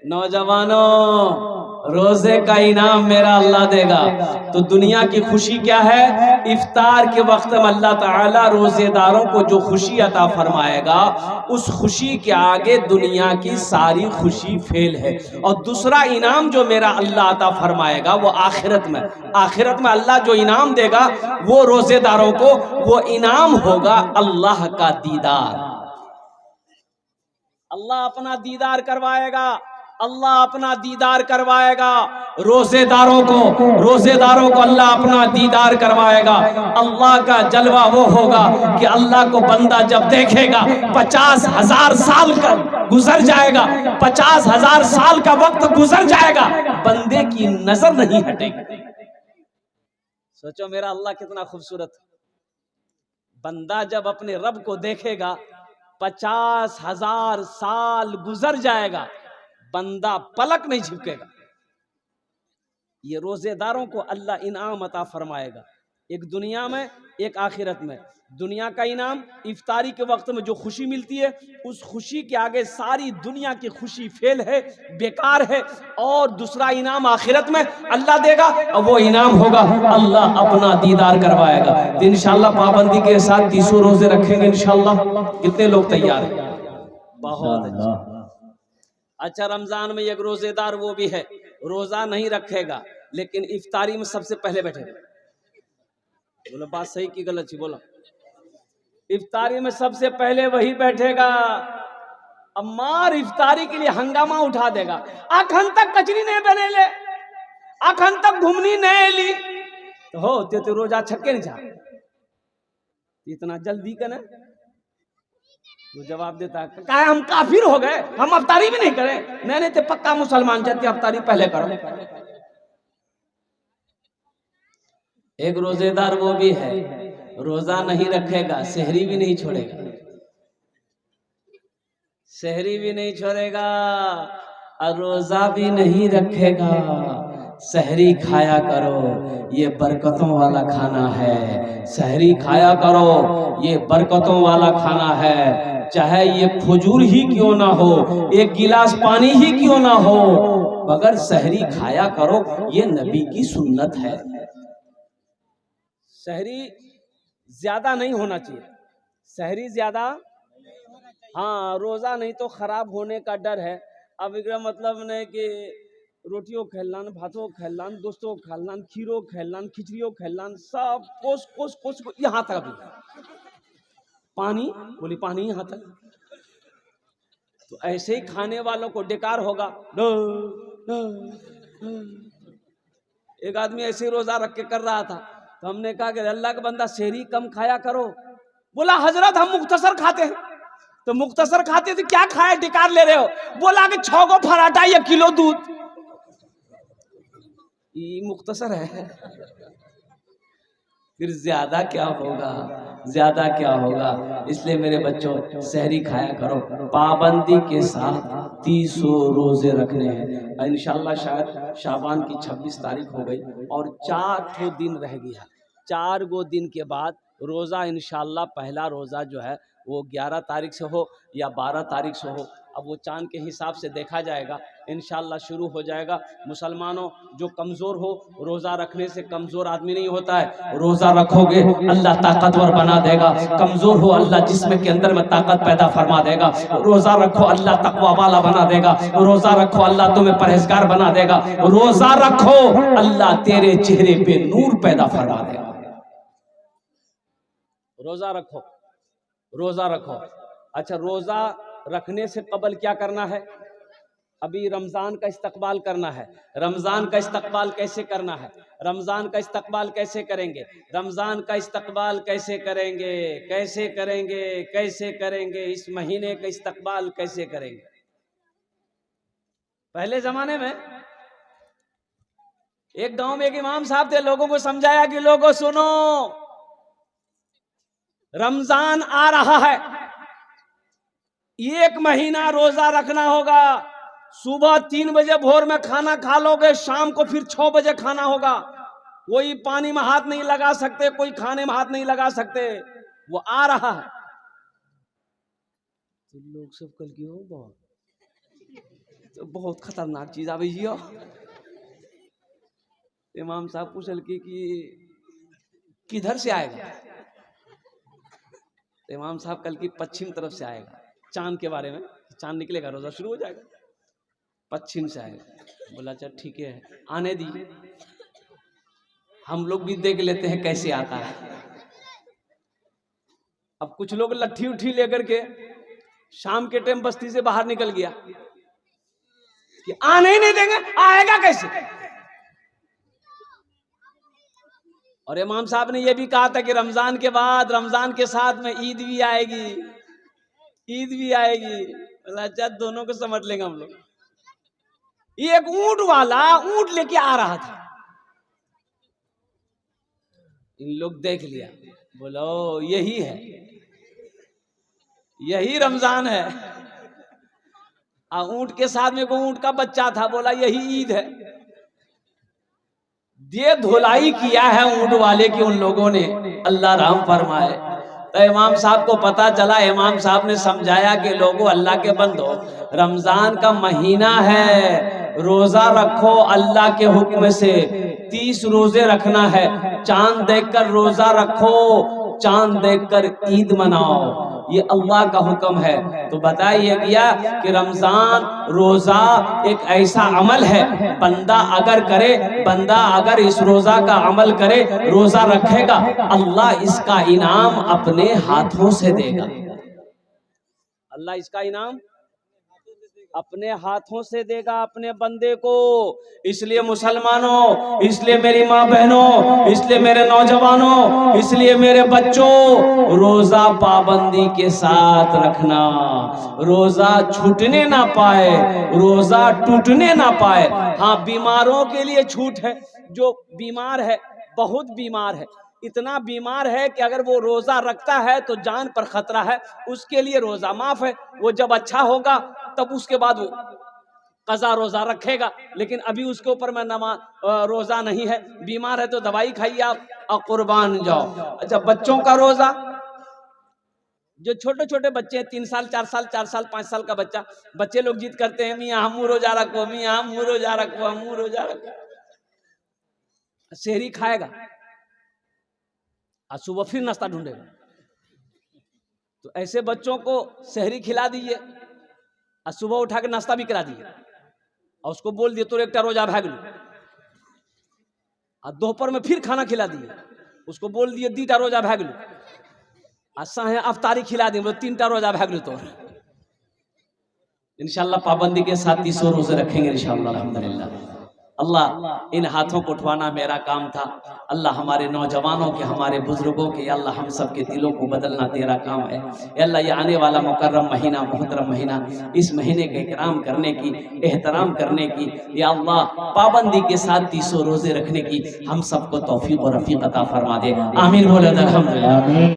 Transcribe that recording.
नौजवानों, रोजे का इनाम मेरा अल्लाह देगा। तो दुनिया की खुशी क्या है? इफ्तार के वक्त में अल्लाह ताला रोजेदारों को जो खुशी अता फरमाएगा, उस खुशी के आगे दुनिया की सारी खुशी फेल है। और दूसरा इनाम जो मेरा अल्लाह अता फरमाएगा वो आखिरत में, आखिरत में अल्लाह जो इनाम देगा वो रोजेदारों को, वो इनाम होगा अल्लाह का दीदार। अल्लाह अपना दीदार करवाएगा, अल्लाह अपना दीदार करवाएगा रोजेदारों को, रोजेदारों को अल्लाह अपना दीदार करवाएगा। अल्लाह का जलवा वो होगा कि अल्लाह को बंदा जब देखेगा 50,000 साल का गुजर जाएगा, 50,000 साल का वक्त गुजर जाएगा, बंदे की नजर नहीं हटेगी। सोचो मेरा अल्लाह कितना खूबसूरत। बंदा जब अपने रब को देखेगा 50,000 साल गुजर जाएगा, बंदा पलक नहीं झपकेगा। ये रोजेदारों को अल्लाह इनाम अता फरमाएगा, एक दुनिया में एक आखिरत में। दुनिया का इनाम इफ्तारी के वक्त में जो खुशी मिलती है, उस खुशी के आगे सारी दुनिया की खुशी फेल है, बेकार है। और दूसरा इनाम आखिरत में अल्लाह देगा, और वो इनाम होगा अल्लाह अपना दीदार करवाएगा। तो इंशाअल्लाह पाबंदी के साथ 30 रोजे रखेंगे इंशाअल्लाह। कितने लोग तैयार हैं? बहुत अच्छा। रमजान में एक रोजेदार वो भी है, रोजा नहीं रखेगा लेकिन इफ्तारी में सबसे पहले बैठेगा। बोलो बात सही की गलत थी? बोलो। इफ्तारी में सबसे पहले वही बैठेगा। अब मार इफ्तारी के लिए हंगामा उठा देगा। अखन तक कचरी नहीं बने ले, अखन तक घूमनी नहीं ली, तो हो ते रोजा छक्के नहीं जा, इतना जल्दी का ना। वो जवाब देता है क्या हम काफिर हो गए, हम अफ्तारी भी नहीं करें? नहीं तो पक्का मुसलमान जाते, अफ्तारी पहले करो। एक रोजेदार वो भी है, रोजा नहीं रखेगा, सहरी भी नहीं छोड़ेगा, सहरी भी नहीं छोड़ेगा और रोजा भी नहीं रखेगा। सहरी खाया करो, ये बरकतों वाला खाना है। सहरी खाया करो, ये बरकतों वाला खाना है। चाहे ये खजूर ही क्यों ना हो, एक गिलास पानी ही क्यों ना हो, मगर सहरी खाया करो, ये नबी की सुन्नत है। सहरी ज्यादा नहीं होना चाहिए, सहरी ज्यादा, हाँ रोजा नहीं तो खराब होने का डर है। अब इसका मतलब नहीं कि रोटियों खेलना, भातों खेलना, दोस्तों खेलना, खीरों खेलना, खिचड़ियों खेलना, सब कोस कोस कोस यहाँ तक भी पानी, बोली पानी यहाँ तक। तो ऐसे ही खाने वालों को बेकार होगा। एक आदमी ऐसे ही रोजा रख के कर रहा था, तो हमने कहा कि अल्लाह का बंदा सहरी कम खाया करो। बोला हजरत हम मुख्तसर खाते हैं। तो मुख्तसर खाते थे, क्या खाए डिकार ले रहे हो? बोला कि 6 गो पराठा 1 किलो दूध। ये मुख्तसर है, फिर ज्यादा क्या होगा, ज्यादा क्या होगा। इसलिए मेरे बच्चों सहरी खाया करो, पाबंदी के साथ 30 रोजे रखने हैं इंशाल्लाह। शायद शाबान की 26 तारीख हो गई और 4 दिन रह गया। 4 गो दिन के बाद रोज़ा इंशाल्लाह। पहला रोज़ा जो है वो 11 तारीख से हो या 12 तारीख से हो, अब वो चांद के हिसाब से देखा जाएगा। इंशाल्लाह शुरू हो जाएगा। मुसलमानों जो कमज़ोर हो, रोज़ा रखने से कमज़ोर आदमी नहीं होता है। रोज़ा रखोगे अल्लाह ताकतवर बना देगा। कमज़ोर हो अल्लाह जिस्म के अंदर में ताकत पैदा फरमा देगा। रोज़ा रखो अल्लाह तकवा वाला बना देगा। रोज़ा रखो अल्लाह तुम्हें परहेजगार बना देगा। रोज़ा रखो अल्लाह तेरे चेहरे पे नूर पैदा फरमा देगा। रोज़ा रखो, रोज़ा रखो। अच्छा, रोज़ा रखने से कबल क्या करना है? अभी रमज़ान का इस्तकबाल करना है। रमज़ान का इस्तकबाल कैसे करना है? रमज़ान का इस्तकबाल कैसे करेंगे? रमज़ान का इस्तकबाल कैसे करेंगे? कैसे करेंगे? कैसे करेंगे? इस महीने का इस्तकबाल कैसे करेंगे? पहले ज़माने में एक गांव में एक इमाम साहब थे, लोगों को समझाया कि लोगों सुनो, रमज़ान आ रहा है, 1 महीना रोज़ा रखना होगा। सुबह 3 बजे भोर में खाना खा लोगे, शाम को फिर 6 बजे खाना होगा। कोई पानी में हाथ नहीं लगा सकते, कोई खाने में हाथ नहीं लगा सकते। वो आ रहा है। तो लोग सब कल की हो बहुत तो बहुत खतरनाक चीज आवे जियो। इमाम साहब पूछल कि किधर से आएगा? तो इमाम साहब कल की पश्चिम तरफ से आएगा। चांद के बारे में, चांद निकलेगा रोजा शुरू हो जाएगा, पश्चिम से आएगा। बोला अच्छा ठीक है आने दी, हम लोग भी देख लेते हैं कैसे आता है। अब कुछ लोग लट्ठी उठी लेकर के शाम के टाइम बस्ती से बाहर निकल गया कि आने ही नहीं देंगे, आएगा कैसे? और इमाम साहब ने यह भी कहा था कि रमजान के बाद, रमजान के साथ में ईद भी आएगी, ईद भी आएगी। अच्छा दोनों को समझ लेंगे हम लोग। ये एक ऊंट वाला ऊंट लेके आ रहा था, इन लोग देख लिया, बोलो यही है, यही रमजान है। ऊंट के साथ में को ऊंट का बच्चा था, बोला यही ईद है। ये धुलाई किया है ऊंट वाले की उन लोगों ने, अल्लाह रहम फरमाए। तो इमाम साहब को पता चला, इमाम साहब ने समझाया कि लोगों अल्लाह के बंदो, रमजान का महीना है, रोजा रखो अल्लाह के हुक्म से, 30 रोजे रखना है। चांद देखकर रोजा रखो, चांद देखकर ईद मनाओ, ये अल्लाह का हुक्म है। तो बताइए गया कि रमजान रोजा एक ऐसा अमल है, बंदा अगर करे, बंदा अगर इस रोजा का अमल करे, रोजा रखेगा, अल्लाह इसका इनाम अपने हाथों से देगा। अल्लाह इसका इनाम अपने हाथों से देगा अपने बंदे को। इसलिए मुसलमानों, इसलिए मेरी माँ बहनों, इसलिए मेरे नौजवानों, इसलिए मेरे बच्चों, रोजा पाबंदी के साथ रखना, रोजा छूटने ना पाए, रोजा टूटने ना पाए। हाँ बीमारों के लिए छूट है, जो बीमार है, बहुत बीमार है, इतना बीमार है कि अगर वो रोजा रखता है तो जान पर खतरा है, उसके लिए रोजा माफ है। वो जब अच्छा होगा तब उसके बाद वो कज़ा रोजा रखेगा, लेकिन अभी उसके ऊपर में रोजा नहीं है, बीमार है तो दवाई खाइए आप और कुर्बान जाओ। अच्छा बच्चों का रोजा, जो छोटे छोटे बच्चे हैं, 3 साल 4 साल 4 साल 5 साल का बच्चा, बच्चे लोग जिद करते हैं मियाँ हम रोजा रखो, मियाँ हम रोजा रखो, हम रोजा रखो। सेहरी खाएगा और सुबह फिर नाश्ता ढूंढेगा। तो ऐसे बच्चों को सेहरी खिला दीजिए और सुबह उठा के नाश्ता भी करा दीजिए और उसको बोल दिए तो एक रोजा भाग लो, और दोपहर में फिर खाना खिला दिए, उसको बोल दिए 2 रोजा भाग लो, और साहे अफ्तारी खिला दिए, 3 रोजा भाग लो। तो इंशाल्लाह पाबंदी के साथ 30 रोजे रखेंगे इंशाल्लाह अल्हम्दुलिल्लाह। अल्लाह इन हाथों को उठवाना मेरा काम था, अल्लाह हमारे नौजवानों के, हमारे बुजुर्गों के, अल्लाह हम सब के दिलों को बदलना तेरा काम है। अल्लाह ये आने वाला मुकर्रम महीना, मोहतरम महीना, इस महीने का इकराम करने की, एहतराम करने की, या अल्लाह पाबंदी के साथ 30 रोजे रखने की हम सबको तौफीक और रफीक अता फरमा दे। आमीन बोले अल्हम्दुलिल्लाह।